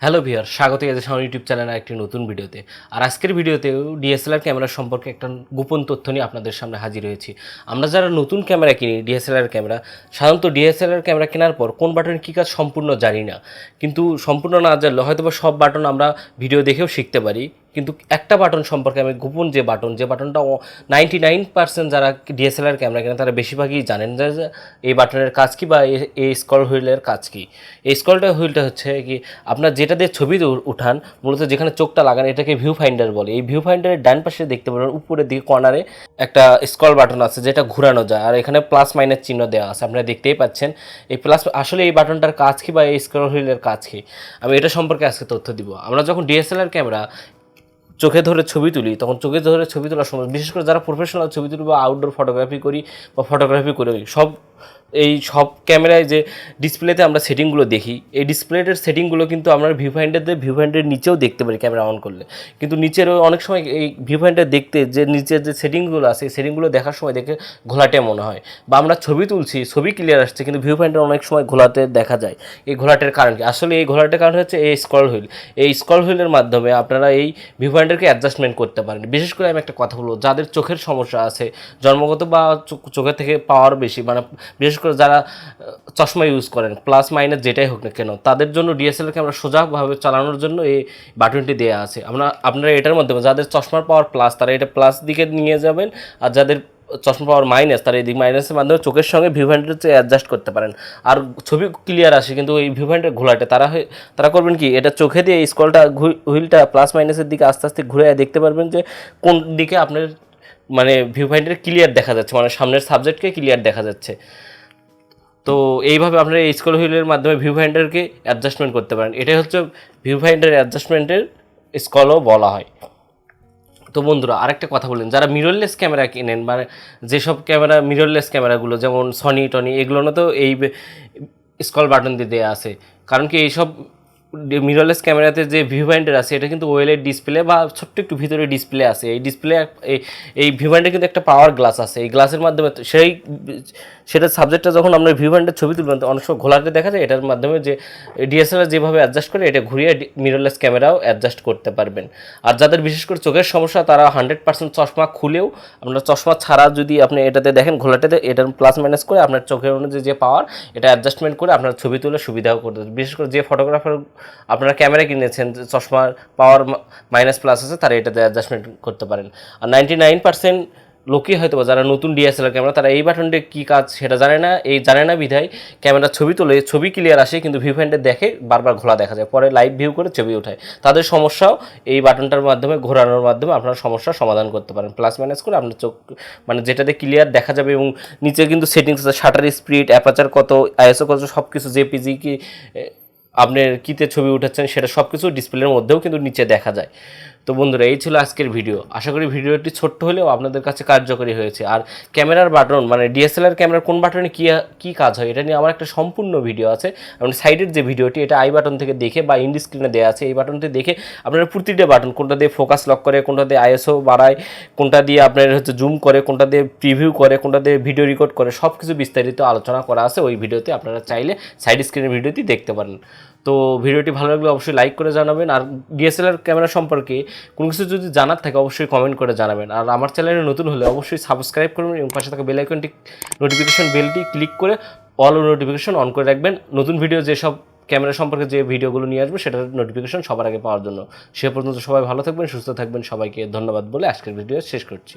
Hello viewer, স্বাগত জানাই Sony YouTube চ্যানেলের একটি নতুন ভিডিওতে। আর আজকের ভিডিওতেও ডিএসএলআর ক্যামেরা সম্পর্কে একটা গোপন তথ্য নিয়ে আপনাদের সামনে হাজির হয়েছি। আমরা যারা নতুন ক্যামেরা কিনি ডিএসএলআর ক্যামেরা, সাধারণত ডিএসএলআর ক্যামেরা কেনার পর কোন বাটনের কী কাজ সম্পূর্ণ জানি না। কিন্তু সম্পূর্ণ না জানলে হয়তো বা সব বাটন আমরা ভিডিও দেখেও শিখতে পারি, কিন্তু একটা বাটন সম্পর্কে আমি গোপন যে বাটনটা 99% যারা ডিএসএলআর ক্যামেরা কেনেন তারা বেশিরভাগই জানেন যে এই বাটনের কাজ কী বা এই স্ক্রল হুইলের কাজ কী। এই হুইলটা হচ্ছে কি, আপনার যেটা দিয়ে ছবি উঠান, মূলত যেখানে চোখটা লাগান এটাকে ভিউ ফাইন্ডার বলে। এই ভিউ ফাইন্ডারের ডান পাশে দেখতে পাবেন উপরের দিকে কর্নারে একটা স্ক্রল বাটন আছে যেটা ঘোরানো যায়, আর এখানে প্লাস মাইনাস চিহ্ন দেওয়া আছে, আপনারা দেখতেই পাচ্ছেন। এই প্লাস আসলে এই বাটনটার কাজ কী বা এই স্ক্রল হুইলের কাজ কী, আমি এটা সম্পর্কে আজকে তথ্য দিব। আমরা যখন ডিএসএলআর ক্যামেরা চোখে ধরে ছবি তুলি, তখন চোখে ধরে ছবি তোলার সময় বিশেষ করে যারা প্রফেশনাল ছবি তুলি বা আউটডোর ফটোগ্রাফি করি বা ফটোগ্রাফি করি, সব ক্যামেরায় যে ডিসপ্লেতে আমরা সেটিংগুলো দেখি, এই ডিসপ্লেটের সেটিংগুলো কিন্তু আমরা ভিউ ফাইন্ডারের নিচেও দেখতে পারি ক্যামেরা অন করলে। কিন্তু নিচের অনেক সময় এই ভিউ ফাইন্ডার দেখতে যে নিচের যে সেটিংগুলো আছে এই সেটিংগুলো দেখার সময় দেখে ঘোলাটে মনে হয়, বা আমরা ছবি তুলছি, ছবি ক্লিয়ার আসছে কিন্তু ভিউ ফাইন্ডার অনেক সময় ঘোলাটে দেখা যায়। এই ঘোলাটের কারণ কি? আসলে এই ঘোলাটের কারণ হচ্ছে এই স্ক্রল হুইল। এই স্ক্রল হুইলের মাধ্যমে আপনারা এই ভিউ ফাইন্ডারকে অ্যাডজাস্টমেন্ট করতে পারেন। বিশেষ করে আমি একটা কথা বলবো, যাদের চোখের সমস্যা আছে জন্মগত বা চোখের থেকে পাওয়ার বেশি, মানে বিশেষ করে যারা চশমা ইউজ করেন, প্লাস মাইনাস যেটাই হোক না কেন, তাদের জন্য ডিএসএলআর ক্যামেরা সোজাভাবে চালানোর জন্য এই বাটনটি দেওয়া আছে। আপনারা এটার মাধ্যমে যাদের চশমার পাওয়ার প্লাস তারা এটা প্লাস দিকে নিয়ে যাবেন, আর যাদের চশমা পাওয়ার মাইনাস তারা এই দিক মাইনাসের মাধ্যমে চোখের সঙ্গে ভিউ ফাইন্ডার অ্যাডজাস্ট করতে পারেন। আর ছবি ক্লিয়ার আসে কিন্তু এই ভিউ ফাইন্ডার ঘোলাটে, তারা করবেন কি, এটা চোখে দিয়ে স্ক্রলটা হুইলটা প্লাস মাইনাসের দিকে আস্তে আস্তে ঘুরে দেখতে পারবেন যে কোন দিকে আপনার মানে ভিউ ফাইন্ডার ক্লিয়ার দেখা যাচ্ছে, মানে সামনের সাবজেক্টকে ক্লিয়ার দেখা যাচ্ছে। তো এইভাবে আপনারা এই স্ক্রল হুইলের মাধ্যমে ভিউ ফাইন্ডারকে অ্যাডজাস্টমেন্ট করতে পারেন। এটাই হচ্ছে ভিউ ফাইন্ডার অ্যাডজাস্টমেন্টের স্ক্রলও বলা হয়। তো বন্ধুরা, আরেকটা কথা বলেন, যারা মিররলেস ক্যামেরা কিনেন, মানে যেসব ক্যামেরা মিররলেস ক্যামেরাগুলো যেমন সনি টনি, এগুলো না তো এই স্ক্রল বাটন দিয়ে দেওয়া আছে। কারণ কি, এইসব মিররলেস ক্যামেরাতে যে ভিউ ফাইন্ডার আছে এটা কিন্তু ওয়েলের ডিসপ্লে বা ছোট্ট একটু ভিতরে ডিসপ্লে আছে। এই ডিসপ্লে এই ভিউ ফাইন্ডার কিন্তু একটা পাওয়ার গ্লাস আছে, এই গ্লাসের মাধ্যমে সেটার সাবজেক্টটা যখন আমরা ভিউ ফাইন্ডার ছবি তুলবেন অনেক সময় ঘোলাতে দেখা যায়, এটার মাধ্যমে যে ডিএসএলআর যেভাবে অ্যাডজাস্ট করে এটা ঘুরিয়ে মিররলেস ক্যামেরাও অ্যাডজাস্ট করতে পারবেন। আর যাদের বিশেষ করে চোখের সমস্যা তারা 100% চশমা খুলেও, আপনার চশমা ছাড়া যদি আপনি এটাতে দেখেন ঘোলাটাতে, এটার প্লাস মাইনাস করে আপনার চোখের অনুযায়ী যে পাওয়ার এটা অ্যাডজাস্টমেন্ট করে আপনার ছবি তুলে সুবিধাও করতে। বিশেষ করে যে ফটোগ্রাফার আপনারা ক্যামেরা কিনেছেন চশমার পাওয়ার মাইনাস প্লাস আছে তারা এটাতে অ্যাডজাস্টমেন্ট করতে পারেন। আর 99% লোকই হয়তো যারা নতুন ডিএসএলআর ক্যামেরা তারা এই বাটনটি কী কাজ সেটা জানে না বিধায় ক্যামেরা ছবি তোলে, ছবি ক্লিয়ার আসে কিন্তু ভিউ ফাইন্ডার দেখে বারবার ঘোলা দেখা যায়, পরে লাইভ ভিউ করে ছবি ওঠায়। তাদের সমস্যাও এই বাটনটার মাধ্যমে ঘোরানোর মাধ্যমে আপনার সমস্যার সমাধান করতে পারেন। প্লাস মাইনাস করে আপনার চোখ মানে যেটাতে ক্লিয়ার দেখা যাবে, এবং নিচে কিন্তু সেটিংস আছে, শাটার স্পিড, অ্যাপারচার কত, আইএসও কত, সব কিছু জেপিজি কি আপনার কীতে ছবি উঠাচ্ছেন সেটা সব কিছু ডিসপ্লের মধ্যেও কিন্তু নিচে দেখা যায়। তো বন্ধুরা, এই ছিল আজকের ভিডিও। আশা করি ভিডিওটি ছোট্ট হলেও আপনাদের কাছে কার্যকরী হয়েছে। আর ক্যামেরার বাটন মানে ডিএসএলআর ক্যামেরার কোন বাটনে কী কাজ হয় এটা নিয়ে আমার একটা সম্পূর্ণ ভিডিও আছে। আপনি সাইডের যে ভিডিওটি এটা আই বাটন থেকে দেখে বা ইন্ডি স্ক্রিনে দেওয়া আছে, এই বাটনটি দেখে আপনারা প্রতিটা বাটন কোনটা দিয়ে ফোকাস লক করে, কোনটা দিয়ে আইএসও বাড়ায়, কোনটা দিয়ে আপনার হচ্ছে জুম করে, কোনটা দিয়ে প্রিভিউ করে, কোনটা দিয়ে ভিডিও রেকর্ড করে, সব কিছু বিস্তারিত আলোচনা করা আছে ওই ভিডিওতে। আপনারা চাইলে সাইড স্ক্রিনের ভিডিওটি দেখতে পারেন। তো ভিডিওটি ভালো লাগলে অবশ্যই লাইক করে জানাবেন। আর ডিএসএলআর ক্যামেরা সম্পর্কে কোনো কিছু যদি জানার থাকে অবশ্যই কমেন্ট করে জানাবেন। আর আমার চ্যানেলে নতুন হলে অবশ্যই সাবস্ক্রাইব করবেন এবং পাশে থাকা বেল আইকনটি নোটিফিকেশন বেলটি ক্লিক করে অল নোটিফিকেশন অন করে রাখবেন। নতুন ভিডিও যেসব ক্যামেরা সম্পর্কে যে ভিডিওগুলো নিয়ে আসবে সেটার নোটিফিকেশন সবার আগে পাওয়ার জন্য। সে পর্যন্ত সবাই ভালো থাকবেন, সুস্থ থাকবেন। সবাইকে ধন্যবাদ বলে আজকের ভিডিও শেষ করছি।